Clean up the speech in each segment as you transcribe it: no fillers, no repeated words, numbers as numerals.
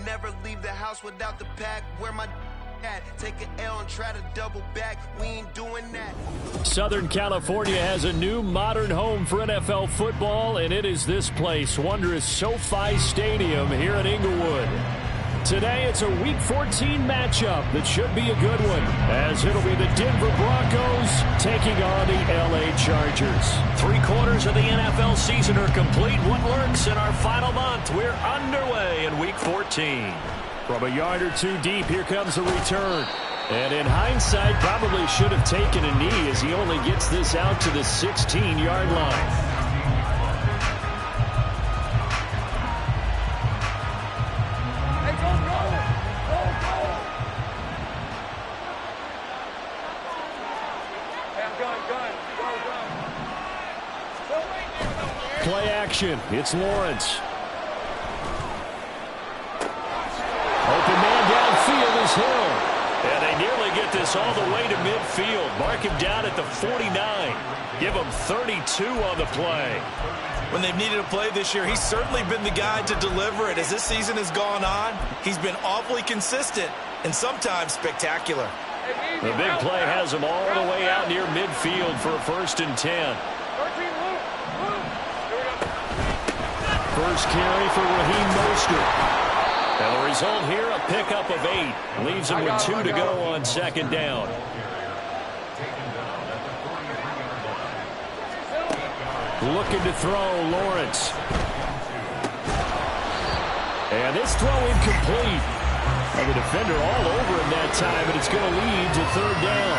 Never leave the house without the pack. Where my at? Take an L and try to double back. We ain't doing that. Southern California has a new modern home for NFL football, and it is this place, wondrous SoFi Stadium here in Inglewood. Today, it's a Week 14 matchup that should be a good one, as it'll be the Denver Broncos taking on the LA Chargers. 3/4 of the NFL season are complete. What lurks in our final month? We're underway in Week 14. From a yard or two deep, here comes the return. And in hindsight, probably should have taken a knee as he only gets this out to the 16-yard line. Play action. It's Lawrence. Open man downfield is Hill. And they nearly get this all the way to midfield. Mark him down at the 49. Give him 32 on the play. When they've needed a play this year, he's certainly been the guy to deliver it. As this season has gone on, he's been awfully consistent and sometimes spectacular. The big play has him all the way out near midfield for a 1st and 10. First carry for Raheem Mostert. And the result here, a pickup of 8. Leaves him with 2 to go on 2nd down. Looking to throw, Lawrence. And this throw incomplete. And the defender all over him that time, and it's going to lead to 3rd down.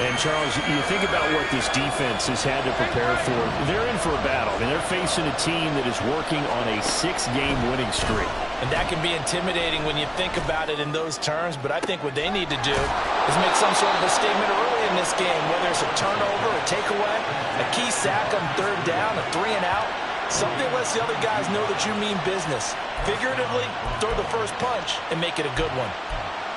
And, Charles, you think about what this defense has had to prepare for. They're in for a battle. I mean, they're facing a team that is working on a 6-game winning streak. And that can be intimidating when you think about it in those terms. But I think what they need to do is make some sort of a statement early in this game, whether it's a turnover, a takeaway, a key sack on 3rd down, a 3-and-out. Something lets the other guys know that you mean business. Figuratively, throw the first punch and make it a good one.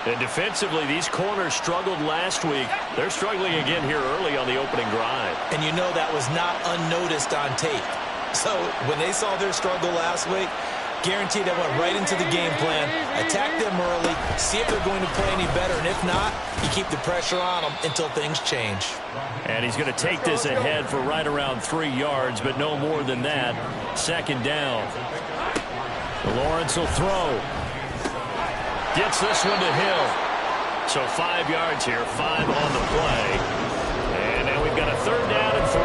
And defensively, these corners struggled last week. They're struggling again here early on the opening drive. And you know that was not unnoticed on tape. So when they saw their struggle last week, guaranteed they went right into the game plan, attack them early, see if they're going to play any better. And if not, you keep the pressure on them until things change. And he's going to take this ahead for right around 3 yards, but no more than that. 2nd down. Lawrence will throw. Gets this one to Hill. So 5 yards here, 5 on the play. And now we've got a 3rd down and 3.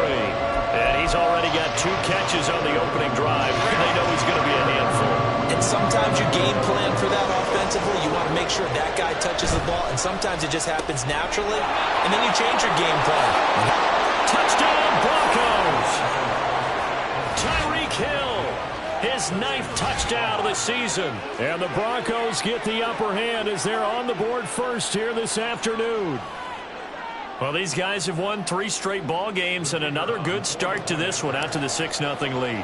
And he's already got 2 catches on the opening drive. They know he's going to be a handful. And sometimes you game plan for that offensively. You want to make sure that guy touches the ball. And sometimes it just happens naturally. And then you change your game plan. Touchdown, Broncos! Tyreek Hill. His 9th touchdown of the season. And the Broncos get the upper hand as they're on the board first here this afternoon. Well, these guys have won 3 straight ball games and another good start to this one out to the 6-0 lead.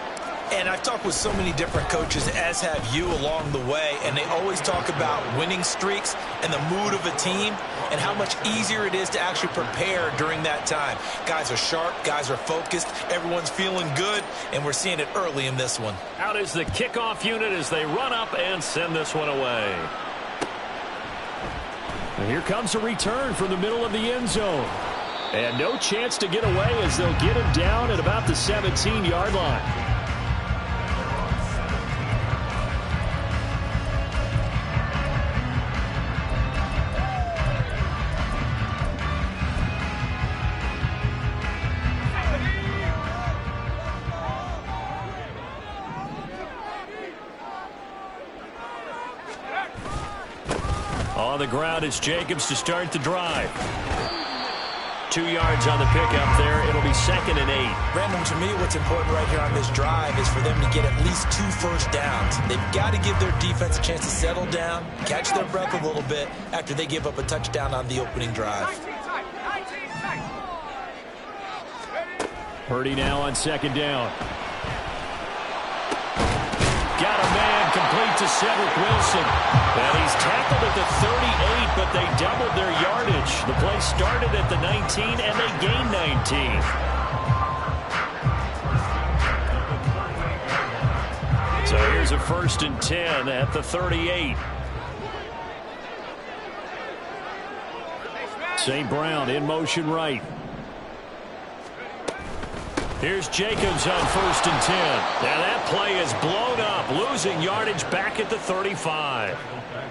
And I've talked with so many different coaches, as have you, along the way, and they always talk about winning streaks and the mood of a team and how much easier it is to actually prepare during that time. Guys are sharp, guys are focused, everyone's feeling good, and we're seeing it early in this one. Out is the kickoff unit as they run up and send this one away. And here comes a return from the middle of the end zone. And no chance to get away as they'll get him down at about the 17-yard line. On the ground, it's Jacobs to start the drive. 2 yards on the pickup there. It'll be 2nd and 8. Brandon, to me, what's important right here on this drive is for them to get at least 2 first downs. They've got to give their defense a chance to settle down, catch their breath a little bit after they give up a touchdown on the opening drive. Purdy now on 2nd down. Got a man complete to Cedric Wilson. And he's tackled at the 38, but they doubled their yardage. The play started at the 19, and they gained 19. So here's a 1st and 10 at the 38. St. Brown in motion right. Here's Jacobs on 1st and 10. Now that play is blown up, losing yardage back at the 35.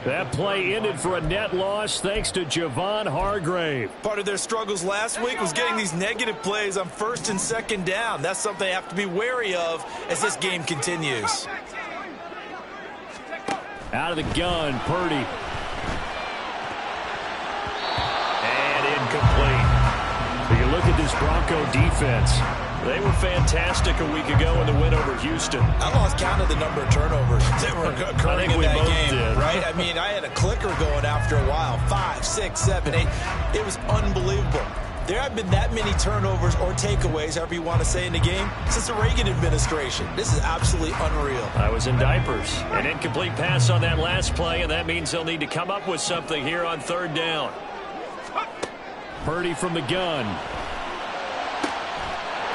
That play ended for a net loss thanks to Javon Hargrave. Part of their struggles last week was getting these negative plays on 1st and 2nd down. That's something they have to be wary of as this game continues. Out of the gun, Purdy. And incomplete. If you look at this Bronco defense, they were fantastic a week ago in the win over Houston. I lost count of the number of turnovers that were occurring in that game, did. right? I mean, I had a clicker going after a while. 5, 6, 7, 8. It was unbelievable. There haven't been that many turnovers or takeaways, however you want to say, in the game since the Reagan administration. This is absolutely unreal. I was in diapers. An incomplete pass on that last play, and that means they'll need to come up with something here on 3rd down. Purdy from the gun.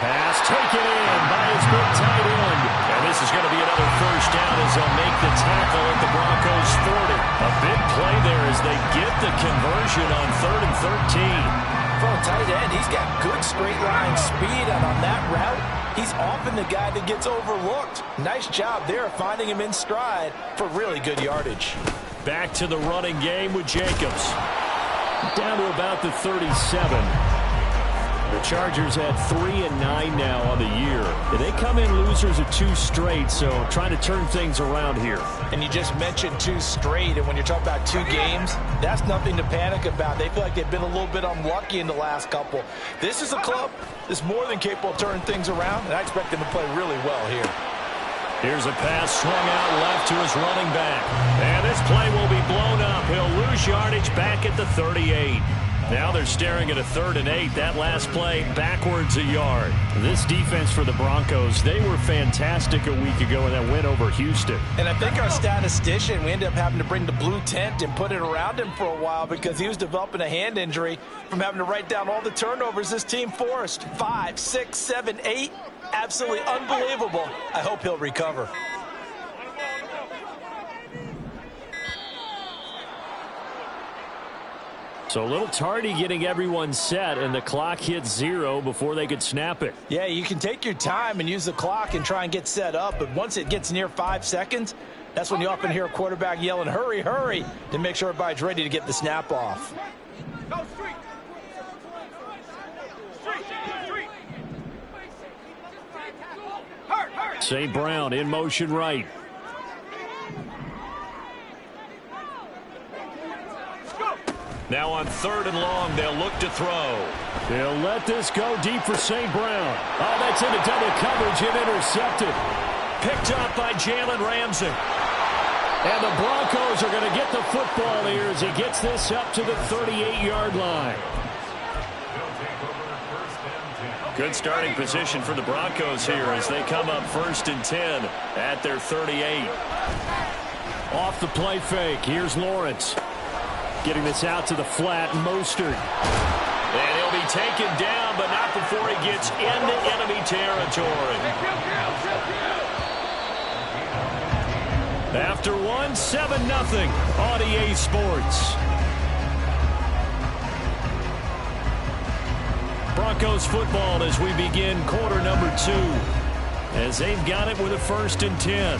Pass taken in by his big tight end. And this is going to be another 1st down as they'll make the tackle at the Broncos 40. A big play there as they get the conversion on 3rd and 13. For a tight end, he's got good straight line speed, and on that route, he's often the guy that gets overlooked. Nice job there finding him in stride for really good yardage. Back to the running game with Jacobs. Down to about the 37. The Chargers at 3-9 now on the year. They come in losers of 2 straight, so trying to turn things around here. And you just mentioned 2 straight, and when you're talking about 2 games, that's nothing to panic about. They feel like they've been a little bit unlucky in the last couple. This is a club that's more than capable of turning things around, and I expect them to play really well here. Here's a pass swung out left to his running back. And this play will be blown up. He'll lose yardage back at the 38. Now they're staring at a 3rd and 8. That last play backwards a yard. This defense for the Broncos, they were fantastic a week ago in that win over Houston. And I think our statistician, we ended up having to bring the blue tent and put it around him for a while because he was developing a hand injury from having to write down all the turnovers this team forced. 5, 6, 7, 8. Absolutely unbelievable. I hope he'll recover. So a little tardy getting everyone set, and the clock hits 0 before they could snap it. Yeah, you can take your time and use the clock and try and get set up, but once it gets near 5 seconds, that's when you often hear a quarterback yelling, hurry, hurry, to make sure everybody's ready to get the snap off. St. Brown in motion right. Now on 3rd and long, they'll look to throw. They'll let this go deep for St. Brown. Oh, that's into double coverage and intercepted. Picked up by Jalen Ramsey. And the Broncos are going to get the football here as he gets this up to the 38-yard line. Good starting position for the Broncos here as they come up 1st and 10 at their 38. Off the play fake, here's Lawrence. Getting this out to the flat, Mostert. And he'll be taken down, but not before he gets into enemy territory. After one, 7-0 on EA Sports. Broncos football as we begin quarter number 2. As they've got it with a 1st and 10.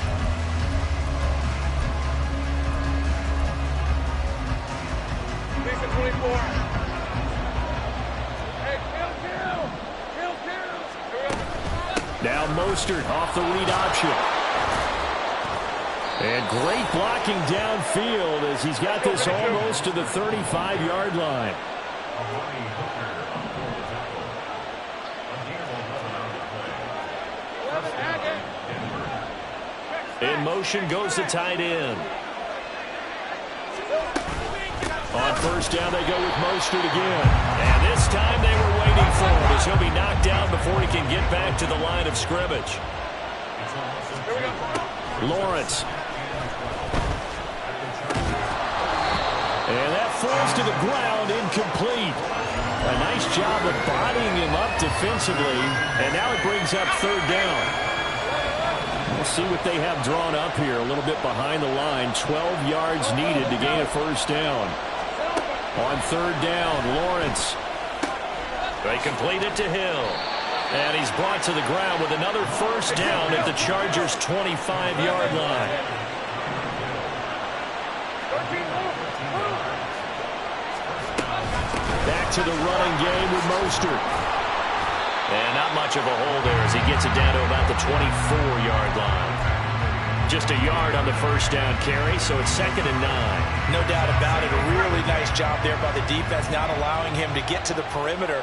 Now Mostert off the read option. And great blocking downfield as he's got this almost to the 35-yard line. In motion goes the tight end. On 1st down, they go with Mostert again. And this time they were waiting for him as he'll be knocked down before he can get back to the line of scrimmage. Lawrence. And that falls to the ground, incomplete. A nice job of bodying him up defensively. And now it brings up 3rd down. We'll see what they have drawn up here. A little bit behind the line. 12 yards needed to gain a first down. On third down, Lawrence. They complete it to Hill. And he's brought to the ground with another first down at the Chargers' 25-yard line. Back to the running game with Mostert. And not much of a hole there as he gets it down to about the 24-yard line. Just a yard on the first down carry, so it's 2nd and 9. No doubt about it. A really nice job there by the defense, not allowing him to get to the perimeter.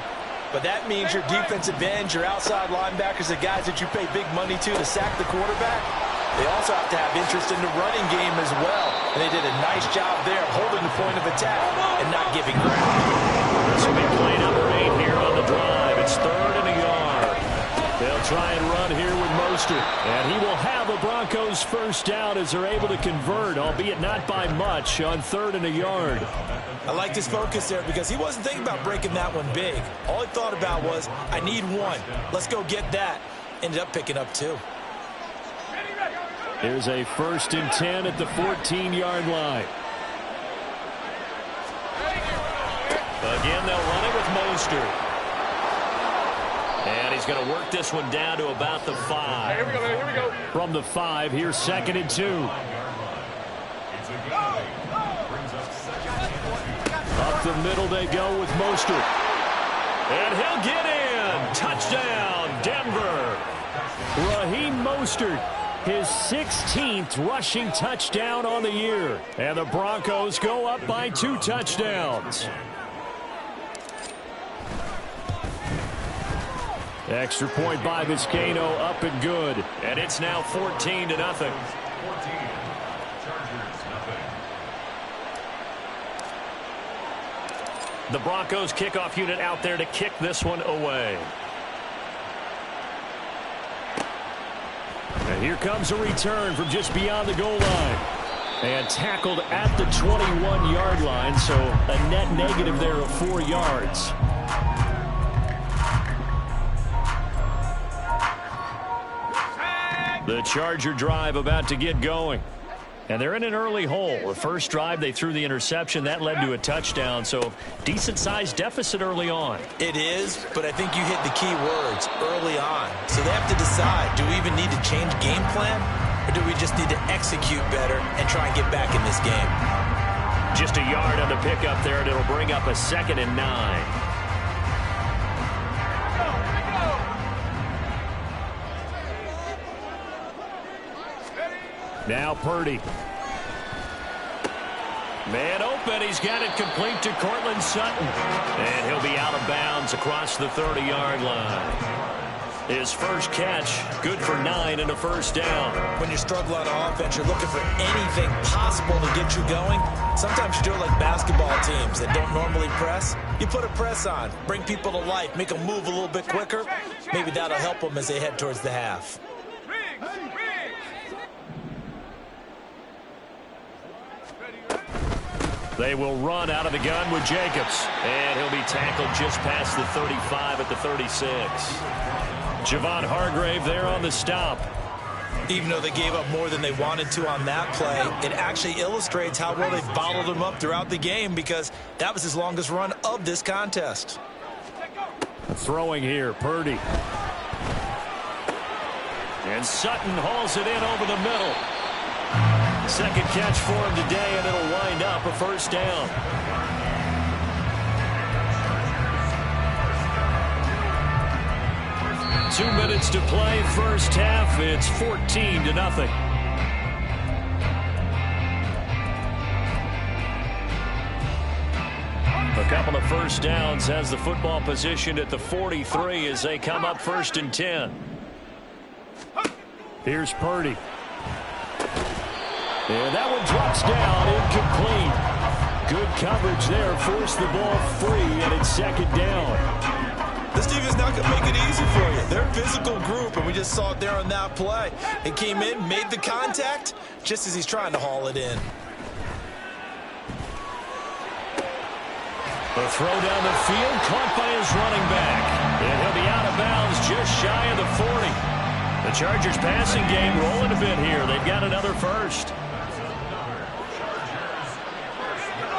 But that means your defensive ends, your outside linebackers, the guys that you pay big money to sack the quarterback, they also have to have interest in the running game as well. And they did a nice job there of holding the point of attack and not giving ground. This will be play number 8 here on the drive. It's 3rd and a yard. They'll try and run here with Mostert. And he will have a Broncos first down as they're able to convert, albeit not by much, on 3rd and a yard. I like his focus there because he wasn't thinking about breaking that one big. All he thought about was, I need one. Let's go get that. Ended up picking up 2. Here's a 1st and 10 at the 14-yard line. Again, they'll run it with Mostert. And he's going to work this one down to about the 5. Here we go, man. Here we go. From the 5, here's 2nd and 2. Up the middle they go with Mostert. And he'll get in. Touchdown, Denver. Raheem Mostert, his 16th rushing touchdown on the year. And the Broncos go up by 2 touchdowns. Extra point by Vizcaino, up and good. And it's now 14-0. The Broncos kickoff unit out there to kick this one away. And here comes a return from just beyond the goal line. And tackled at the 21-yard line, so a net negative there of 4 yards. The Charger drive about to get going. And they're in an early hole. The first drive, they threw the interception. That led to a touchdown, so decent-sized deficit early on. It is, but I think you hit the key words, early on. So they have to decide, do we even need to change game plan, or do we just need to execute better and try and get back in this game? Just a yard on the pickup there, and it'll bring up a 2nd and 9. Now Purdy. Man open. He's got it complete to Cortland Sutton. And he'll be out of bounds across the 30-yard line. His first catch, good for 9 and a first down. When you struggle on offense, you're looking for anything possible to get you going. Sometimes you do it like basketball teams that don't normally press. You put a press on, bring people to life, make them move a little bit quicker. Maybe that'll help them as they head towards the half. They will run out of the gun with Jacobs. And he'll be tackled just past the 35 at the 36. Javon Hargrave there on the stop. Even though they gave up more than they wanted to on that play, it actually illustrates how well they bottled him up throughout the game because that was his longest run of this contest. Throwing here, Purdy. And Sutton hauls it in over the middle. Second catch for him today, and it'll wind up a first down. Two minutes to play, first half. It's 14-0. A couple of first downs has the football positioned at the 43 as they come up 1st and 10. Here's Purdy. And that one drops down, incomplete. Good coverage there, forced the ball free, and it's 2nd down. This team is not going to make it easy for you. They're a physical group, and we just saw it there on that play. It came in, made the contact, just as he's trying to haul it in. The throw down the field, caught by his running back. And he'll be out of bounds just shy of the 40. The Chargers passing game rolling a bit here. They've got another first.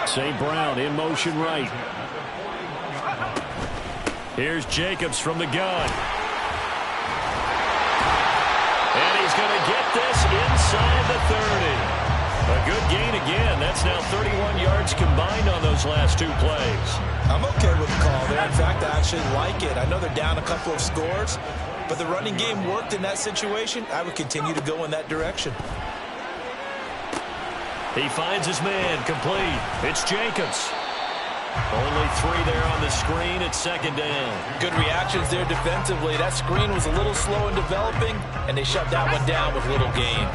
St. Brown in motion right. Here's Jacobs from the gun. And he's going to get this inside the 30. A good gain again. That's now 31 yards combined on those last 2 plays. I'm okay with the call there. In fact, I actually like it. I know they're down a couple of scores, but the running game worked in that situation. I would continue to go in that direction. He finds his man complete. It's Jacobs. Only 3 there on the screen at second down. Good reactions there defensively. That screen was a little slow in developing, and they shut that one down with little gain.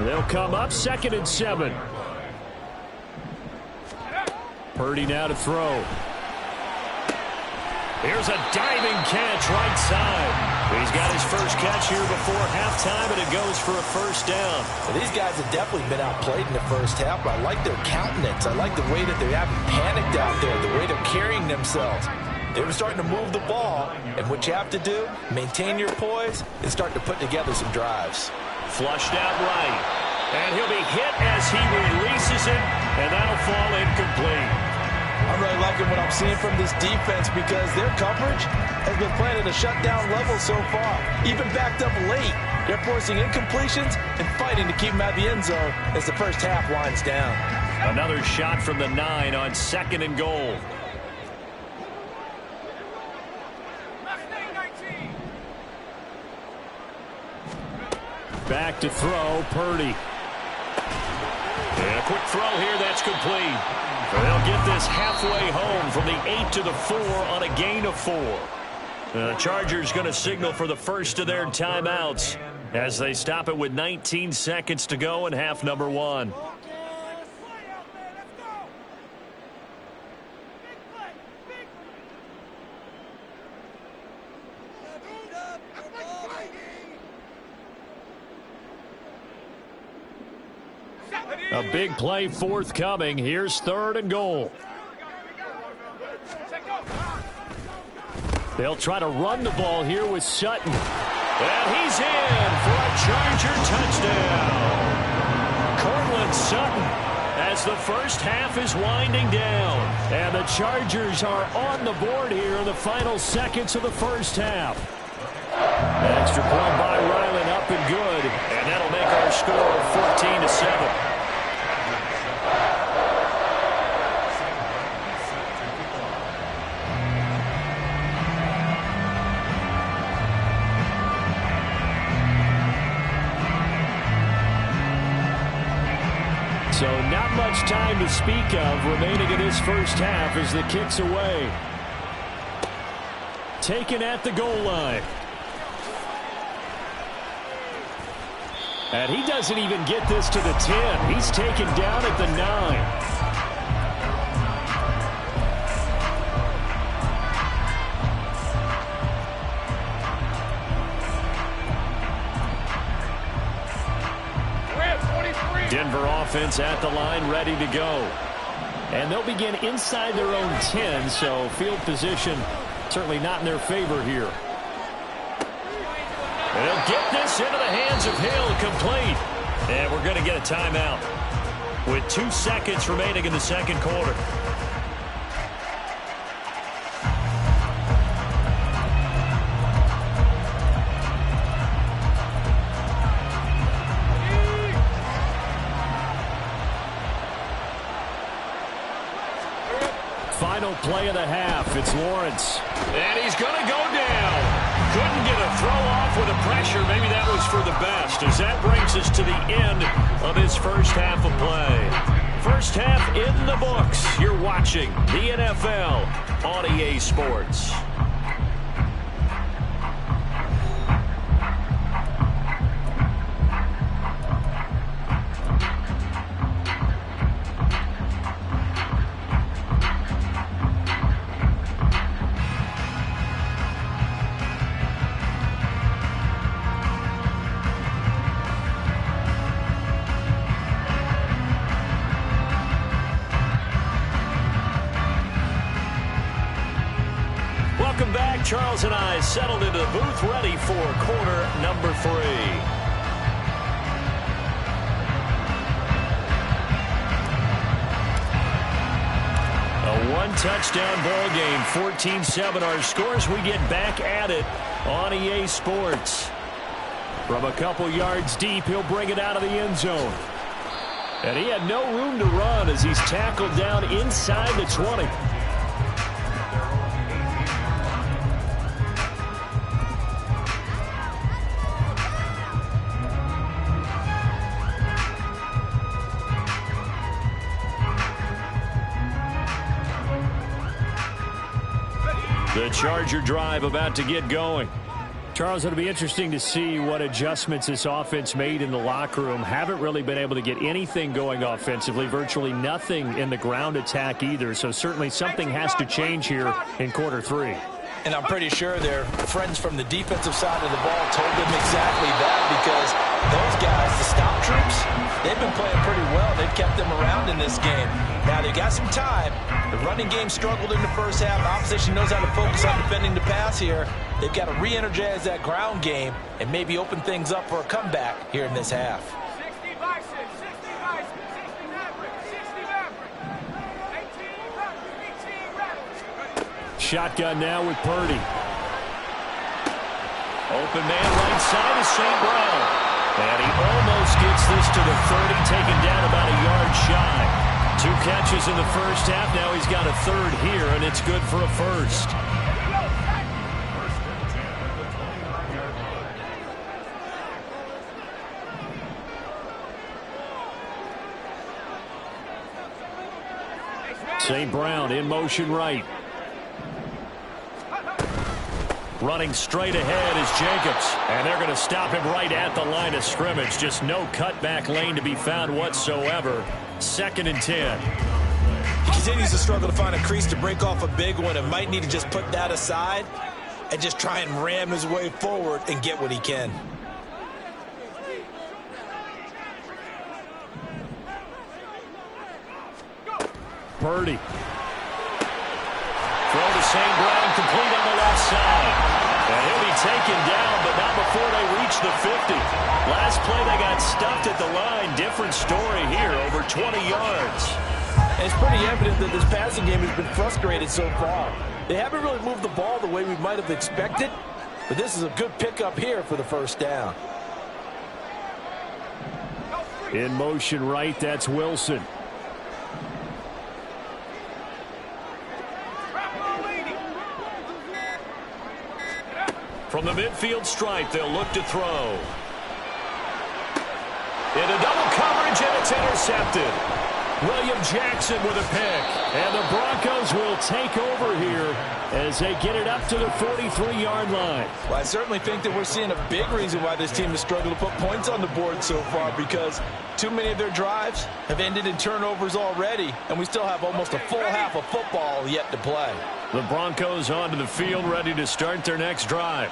They'll come up 2nd and 7. Purdy now to throw. Here's a diving catch right side. He's got his first catch here before halftime, and it goes for a first down. Well, these guys have definitely been outplayed in the first half, but I like their countenance. I like the way that they haven't panicked out there, the way they're carrying themselves. They were starting to move the ball, and what you have to do, maintain your poise, and start to put together some drives. Flushed out right. And he'll be hit as he releases it, and that'll fall incomplete. I'm really liking what I'm seeing from this defense because their coverage has been playing at a shutdown level so far. Even backed up late, they're forcing incompletions and fighting to keep them out of the end zone as the first half winds down. Another shot from the 9 on 2nd and goal. Back to throw, Purdy. And a quick throw here, that's complete. They'll get this halfway home from the 8 to the 4 on a gain of 4. The Chargers going to signal for the first of their timeouts as they stop it with 19 seconds to go in half number 1. A big play forthcoming. Here's 3rd and goal. They'll try to run the ball here with Sutton. And he's in for a Charger touchdown. Cortland Sutton as the first half is winding down. And the Chargers are on the board here in the final seconds of the first half. An extra point by Ryland up and good. And that'll make our score 14-7. So not much time to speak of remaining in this first half as the kick's away. Taken at the goal line. And he doesn't even get this to the 10. He's taken down at the 9. Denver offense at the line, ready to go. And they'll begin inside their own 10, so field position certainly not in their favor here. And they'll get this into the hands of Hill, complete. And we're going to get a timeout with 2 seconds remaining in the second quarter. Final play of the half. It's Lawrence. And he's going to go down. Couldn't get a throw off with the pressure. Maybe that was for the best, as that brings us to the end of his first half of play. First half in the books. You're watching the NFL on EA Sports. Charles and I settled into the booth ready for quarter number 3. A one-touchdown ball game, 14-7 our scores. We get back at it on EA Sports. From a couple yards deep, he'll bring it out of the end zone. And he had no room to run as he's tackled down inside the 20. The Charger drive about to get going. Charles, it'll be interesting to see what adjustments this offense made in the locker room. Haven't really been able to get anything going offensively, virtually nothing in the ground attack either. So certainly something has to change here in quarter 3. And I'm pretty sure their friends from the defensive side of the ball told them exactly that, because those guys, the stop troops, they've been playing pretty well. They've kept them around in this game. Now, they got some time. The running game struggled in the first half. Opposition knows how to focus on defending the pass here. They've got to re-energize that ground game and maybe open things up for a comeback here in this half. Shotgun now with Purdy. Open man right side is St. Brown. And he almost gets this to the 30, taken down about a yard shy. 2 catches in the first half. Now he's got a third here, and it's good for a first. St. Brown in motion right. Running straight ahead is Jacobs. And they're going to stop him right at the line of scrimmage. Just no cutback lane to be found whatsoever. 2nd and 10. He continues to struggle to find a crease to break off a big one, and might need to just put that aside and just try and ram his way forward and get what he can. Purdy. Throw to St. Brown, complete on the left side. And he'll be taken down, but not before they reach the 50. Last play, they got stuffed at the line. Different story here, over 20 yards. And it's pretty evident that this passing game has been frustrated so far. They haven't really moved the ball the way we might have expected, but this is a good pickup here for the first down. In motion right, that's Wilson. From the midfield stripe, they'll look to throw. Into double coverage, and it's intercepted. William Jackson with a pick. And the Broncos will take over here as they get it up to the 43-yard line. Well, I certainly think that we're seeing a big reason why this team has struggled to put points on the board so far, because too many of their drives have ended in turnovers already, and we still have almost a full half of football yet to play. The Broncos onto the field, ready to start their next drive.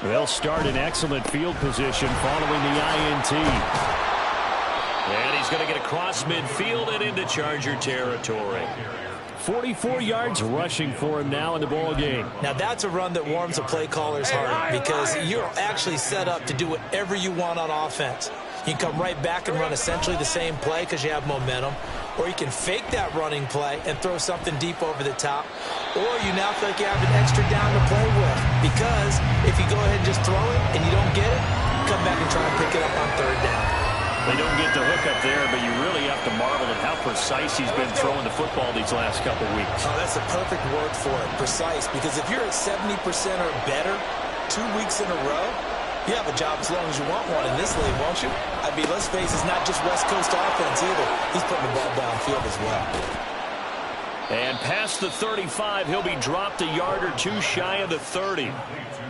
They'll start in excellent field position following the INT. And he's going to get across midfield and into Charger territory. 44 yards rushing for him now in the ball game. Now that's a run that warms a play caller's heart, because you're actually set up to do whatever you want on offense. You can come right back and run essentially the same play because you have momentum, or you can fake that running play and throw something deep over the top, or you now feel like you have an extra down to play with, because if you go ahead and just throw it and you don't get it, come back and try and pick it up on 3rd down. They don't get the hook up there, but you really have to marvel at how precise he's been throwing the football these last couple weeks. Oh, that's the perfect word for it, precise, because if you're at 70% or better 2 weeks in a row, you have a job as long as you want one in this league, won't you? I mean, let's face it, it's not just West Coast offense either. He's putting the ball downfield as well. And past the 35, he'll be dropped a yard or 2 shy of the 30.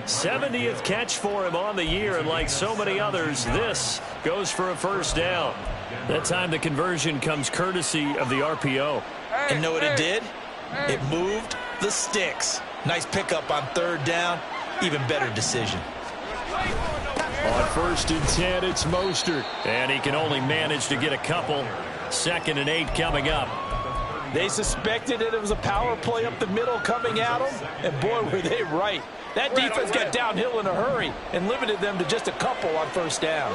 70th catch for him on the year, and like so many others, this goes for a first down. That time the conversion comes courtesy of the RPO. And know what it did? It moved the sticks. Nice pickup on 3rd down. Even better decision. On 1st and 10, it's Mostert. And he can only manage to get a couple. 2nd and 8 coming up. They suspected it was a power play up the middle coming at them, and boy, were they right. That defense got downhill in a hurry and limited them to just a couple on first down.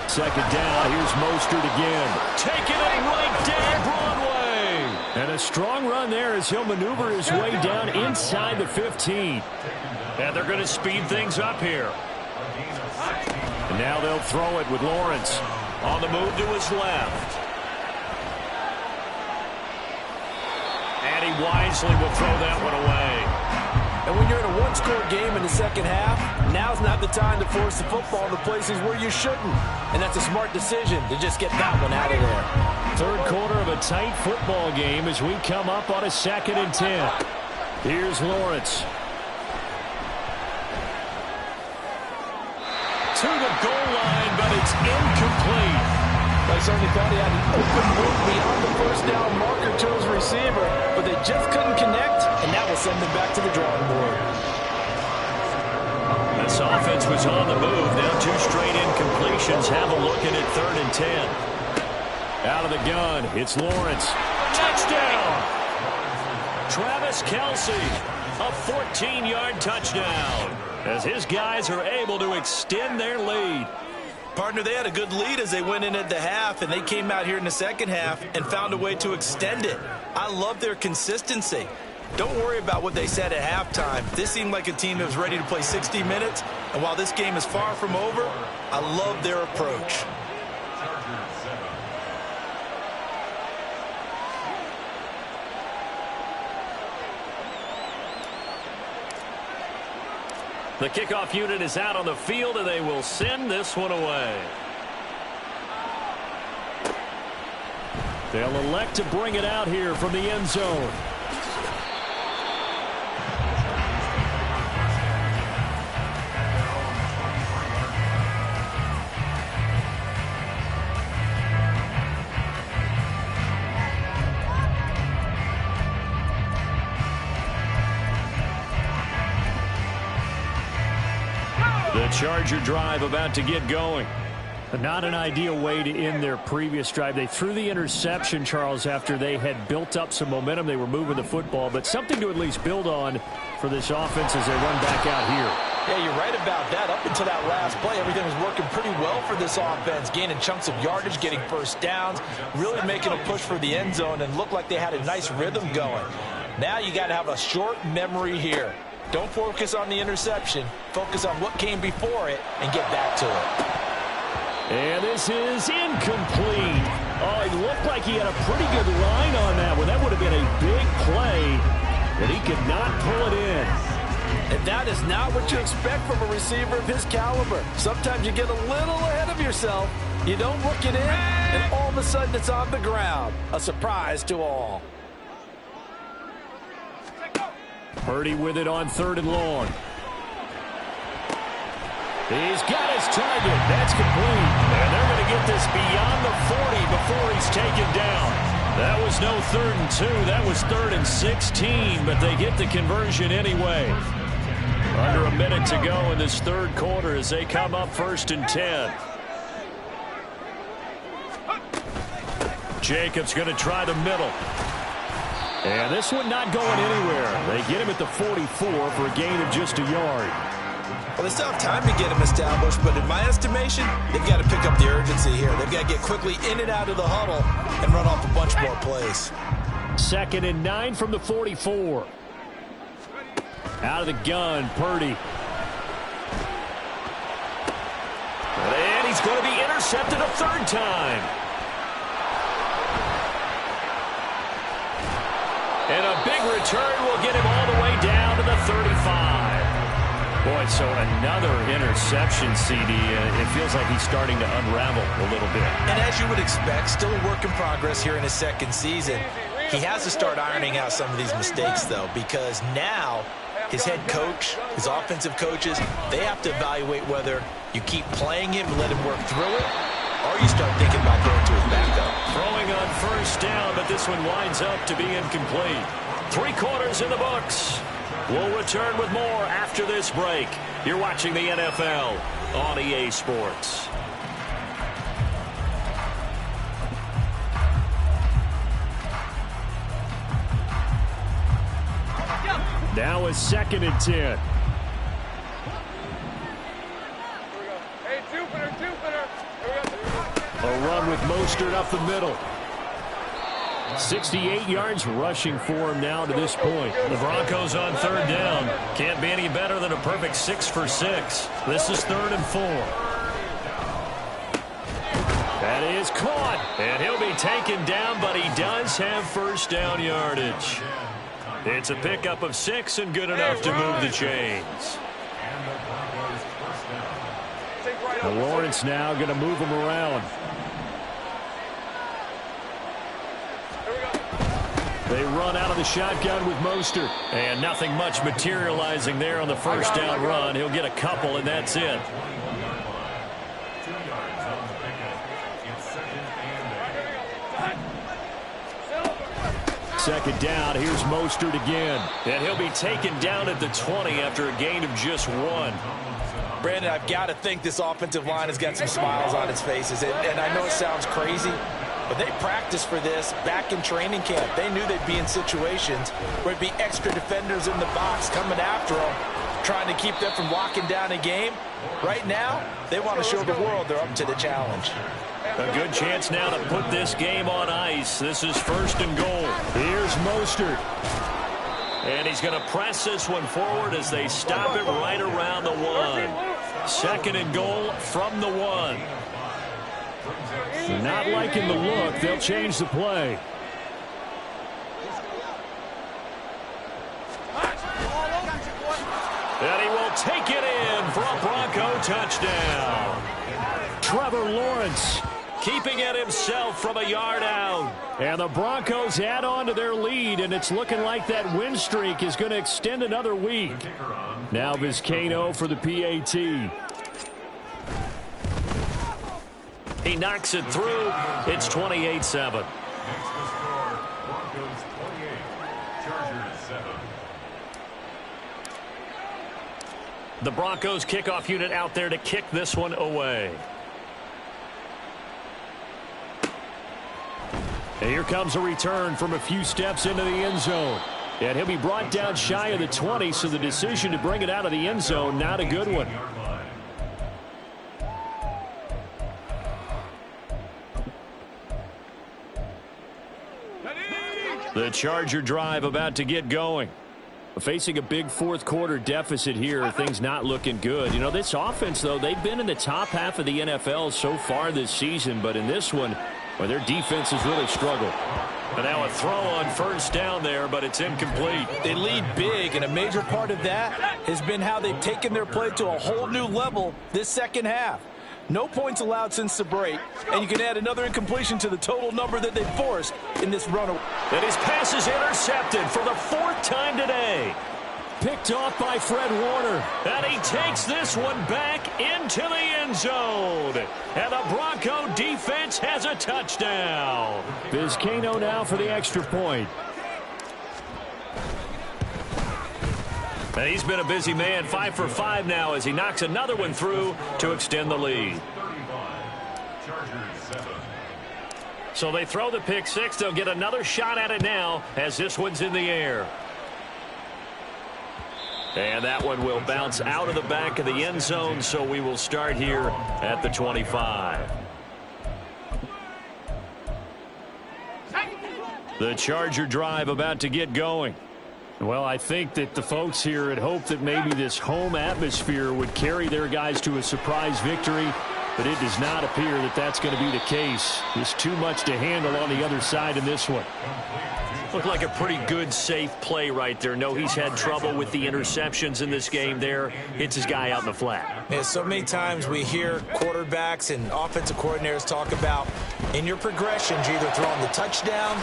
Second down, here's Mostert again. Taking it right down Broadway. And a strong run there as he'll maneuver his way down inside the 15. And they're going to speed things up here. And now they'll throw it with Lawrence. On the move to his left. And he wisely will throw that one away. And when you're in a one-score game in the second half, now's not the time to force the football to places where you shouldn't. And that's a smart decision to just get that one out of there. Third quarter of a tight football game as we come up on a 2nd and 10. Here's Lawrence. To the goal line, but it's incomplete. I certainly thought he had an open look beyond the first down marker to his receiver, but they just couldn't connect, and that will send them back to the drawing board. This offense was on the move. Now 2 straight incompletions. Have a look at it, 3rd and 10. Out of the gun, it's Lawrence. Touchdown! Travis Kelce, a 14-yard touchdown, as his guys are able to extend their lead. Partner, they had a good lead as they went in at the half, and they came out here in the second half and found a way to extend it. I love their consistency. Don't worry about what they said at halftime. This seemed like a team that was ready to play 60 minutes, and while this game is far from over, I love their approach. The kickoff unit is out on the field, and they will send this one away. They'll elect to bring it out here from the end zone. The Charger drive about to get going. Not an ideal way to end their previous drive. They threw the interception, Charles, after they had built up some momentum. They were moving the football, but something to at least build on for this offense as they run back out here. Yeah, you're right about that. Up until that last play, everything was working pretty well for this offense, gaining chunks of yardage, getting first downs, really making a push for the end zone, and looked like they had a nice rhythm going. Now you got to have a short memory here. Don't focus on the interception. Focus on what came before it and get back to it. And this is incomplete. Oh, it looked like he had a pretty good line on that one. That would have been a big play, but he could not pull it in. And that is not what you expect from a receiver of his caliber. Sometimes you get a little ahead of yourself. You don't look it in, and all of a sudden it's on the ground. A surprise to all. Purdy with it on 3rd and long. He's got his target. That's complete. And they're going to get this beyond the 40 before he's taken down. That was no 3rd and 2. That was 3rd and 16, but they get the conversion anyway. Under a minute to go in this third quarter as they come up 1st and 10. Jacobs going to try the middle. And this one not going anywhere. They get him at the 44 for a gain of just a yard. Well, they still have time to get him established, but in my estimation, they've got to pick up the urgency here. They've got to get quickly in and out of the huddle and run off a bunch more plays. 2nd and 9 from the 44. Out of the gun, Purdy. And he's going to be intercepted a 3rd time. And a big return will get him all the way down to the 35. Boy, so another interception, CD. It feels like he's starting to unravel a little bit. And as you would expect, still a work in progress here in his 2nd season. He has to start ironing out some of these mistakes, though, because now his head coach, his offensive coaches, they have to evaluate whether you keep playing him and let him work through it, or you start thinking about going to his backup. Throwing on 1st down, but this one winds up to be incomplete. 3 quarters in the books. We'll return with more after this break. You're watching the NFL on EA Sports. Now a 2nd and 10. A run with Mostert up the middle. 68 yards rushing for him now to this point. The Broncos on 3rd down. Can't be any better than a perfect 6 for 6. This is 3rd and 4. That is caught. And he'll be taken down, but he does have 1st down yardage. It's a pickup of 6 and good enough to move the chains. And Lawrence now going to move him around. They run out of the shotgun with Mostert. And nothing much materializing there on the 1st down run. He'll get a couple, and that's it. Second down, here's Mostert again. And he'll be taken down at the 20 after a gain of just 1. Brandon, I've got to think this offensive line has got some smiles on its faces. And I know it sounds crazy, but they practiced for this back in training camp. They knew they'd be in situations where it'd be extra defenders in the box coming after them, trying to keep them from locking down a game. Right now, they want to show the world they're up to the challenge. A good chance now to put this game on ice. This is 1st and goal. Here's Mostert. And he's going to press this one forward as they stop it right around the 1. 2nd and goal from the 1. Not liking the look. They'll change the play. And he will take it in for a Bronco touchdown. Trevor Lawrence keeping it himself from a yard out. And the Broncos add on to their lead, and it's looking like that win streak is going to extend another week. Now Vizcaino for the PAT. He knocks it through. It's 28-7. The Broncos kickoff unit out there to kick this one away. And here comes a return from a few steps into the end zone. And he'll be brought down shy of the 20, so the decision to bring it out of the end zone, not a good one. The Charger drive about to get going. Facing a big 4th quarter deficit here, things not looking good. You know, this offense, though, they've been in the top half of the NFL so far this season, but in this one, well, their defense has really struggled. And now a throw on 1st down there, but it's incomplete. They lead big, and a major part of that has been how they've taken their play to a whole new level this 2nd half. No points allowed since the break, and you can add another incompletion to the total number that they forced in this run. And his pass is intercepted for the 4th time today. Picked off by Fred Warner. And he takes this one back into the end zone. And the Bronco defense has a touchdown. Vizcaino now for the extra point. And he's been a busy man, 5 for 5 now as he knocks another one through to extend the lead. So they throw the pick 6. They'll get another shot at it now as this one's in the air. And that one will bounce out of the back of the end zone, so we will start here at the 25. The Charger drive about to get going. Well, I think that the folks here had hoped that maybe this home atmosphere would carry their guys to a surprise victory, but it does not appear that that's going to be the case. There's too much to handle on the other side in this one. Looked like a pretty good, safe play right there. No, he's had trouble with the interceptions in this game there. Hits his guy out in the flat. Yeah, so many times we hear quarterbacks and offensive coordinators talk about in your progressions, you're either throwing the touchdown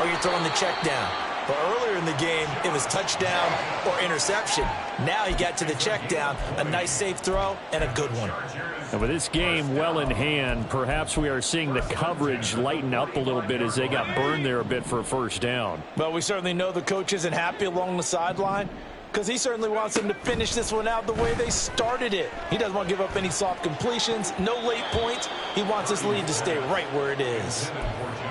or you're throwing the check down. But earlier in the game, it was touchdown or interception. Now he got to the check down, a nice safe throw, and a good one. And with this game well in hand, perhaps we are seeing the coverage lighten up a little bit as they got burned there a bit for a 1st down. Well, we certainly know the coach isn't happy along the sideline because he certainly wants them to finish this one out the way they started it. He doesn't want to give up any soft completions, no late points. He wants his lead to stay right where it is.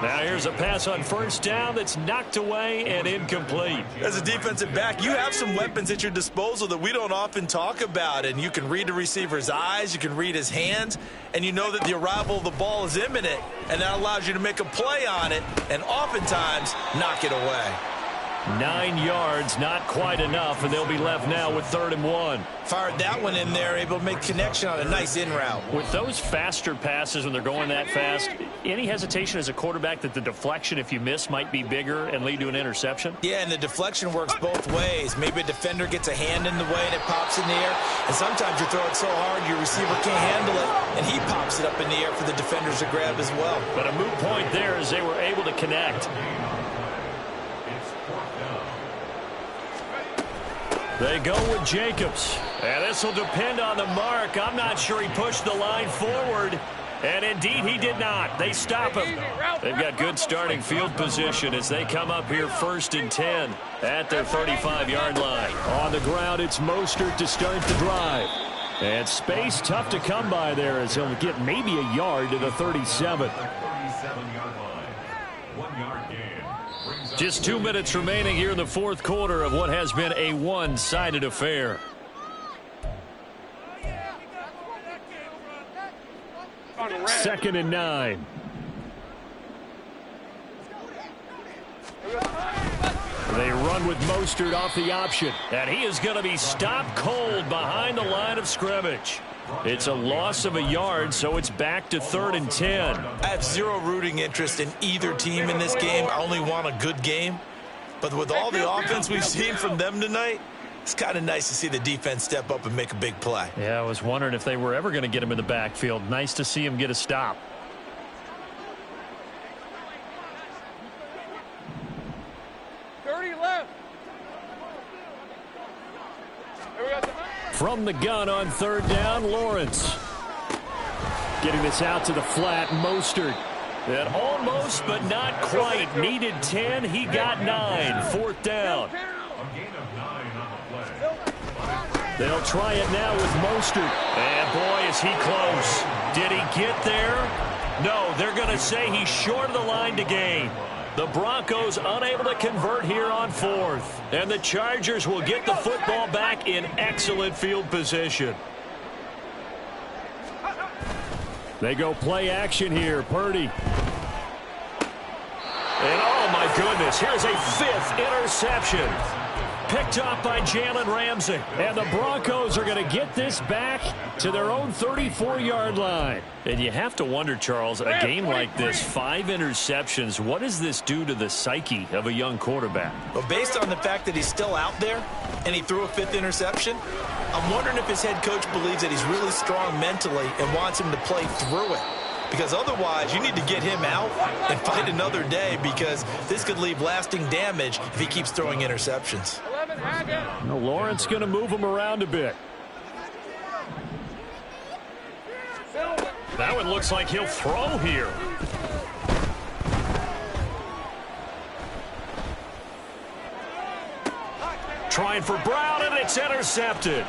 Now here's a pass on first down that's knocked away and incomplete. As a defensive back, you have some weapons at your disposal that we don't often talk about, and you can read the receiver's eyes, you can read his hands, and you know that the arrival of the ball is imminent, and that allows you to make a play on it and oftentimes knock it away. 9 yards, not quite enough, and they'll be left now with 3rd and 1. Fired that one in there, able to make connection on a nice in route. With those faster passes when they're going that fast, any hesitation as a quarterback that the deflection, if you miss, might be bigger and lead to an interception? Yeah, and the deflection works both ways. Maybe a defender gets a hand in the way and it pops in the air, and sometimes you throw it so hard your receiver can't handle it, and he pops it up in the air for the defenders to grab as well. But a moot point there as they were able to connect. They go with Jacobs. And this will depend on the mark. I'm not sure he pushed the line forward. And indeed, he did not. They stop him. They've got good starting field position as they come up here 1st and 10 at their 35-yard line. On the ground, it's Mostert to start the drive. And space tough to come by there as he'll get maybe a yard to the 37. Just 2 minutes remaining here in the 4th quarter of what has been a one-sided affair. Second and 9. They run with Mostert off the option, and he is going to be stopped cold behind the line of scrimmage. It's a loss of a yard, so it's back to 3rd and 10. I have zero rooting interest in either team in this game. I only want a good game. But with all the offense we've seen from them tonight, it's kind of nice to see the defense step up and make a big play. Yeah, I was wondering if they were ever going to get him in the backfield. Nice to see him get a stop. From the gun on 3rd down, Lawrence. Getting this out to the flat, Mostert. And almost, but not quite. Needed 10, he got 9. 4th down. They'll try it now with Mostert. And boy, is he close. Did he get there? No, they're going to say he's short of the line to gain. The Broncos unable to convert here on 4th. And the Chargers will get the football back in excellent field position. They go play action here. Purdy. And oh my goodness, here's a 5th interception. Picked off by Jalen Ramsey. And the Broncos are going to get this back to their own 34-yard line. And you have to wonder, Charles, a game like this, 5 interceptions, what does this do to the psyche of a young quarterback? Well, based on the fact that he's still out there and he threw a 5th interception, I'm wondering if his head coach believes that he's really strong mentally and wants him to play through it. Because otherwise, you need to get him out and fight another day, because this could leave lasting damage if he keeps throwing interceptions. Well, Lawrence going to move him around a bit. That one looks like he'll throw here. Trying for Brown, and it's intercepted.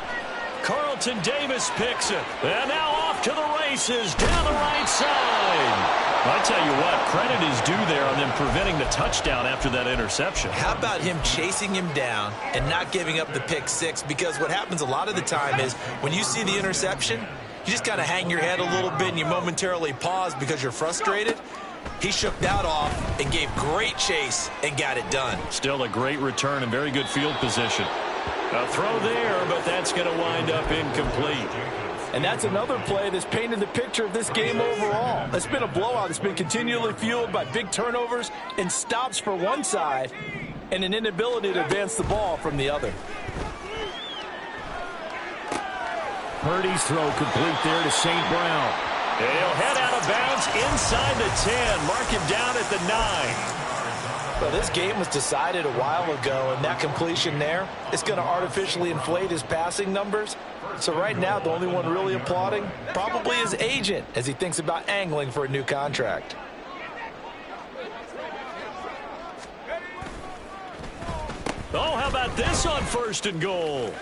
Carlton Davis picks it. And now off to the races down the right side. I tell you what, credit is due there on them preventing the touchdown after that interception. How about him chasing him down and not giving up the pick 6? Because what happens a lot of the time is when you see the interception, you just kind of hang your head a little bit and you momentarily pause because you're frustrated. He shook that off and gave great chase and got it done. Still a great return and very good field position. A throw there, but that's going to wind up incomplete. And that's another play that's painted the picture of this game overall. It's been a blowout. It's been continually fueled by big turnovers and stops for one side and an inability to advance the ball from the other. Purdy's throw complete there to St. Brown. He'll head out of bounds inside the 10. Mark him down at the 9. Well, this game was decided a while ago, and that completion there is going to artificially inflate his passing numbers. So right now, the only one really applauding probably his agent as he thinks about angling for a new contract. Oh, how about this on 1st and goal?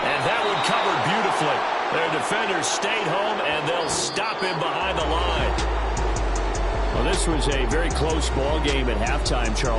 And that one covered beautifully. Their defenders stayed home, and they'll stop him behind the line. Well, this was a very close ball game at halftime, Charles.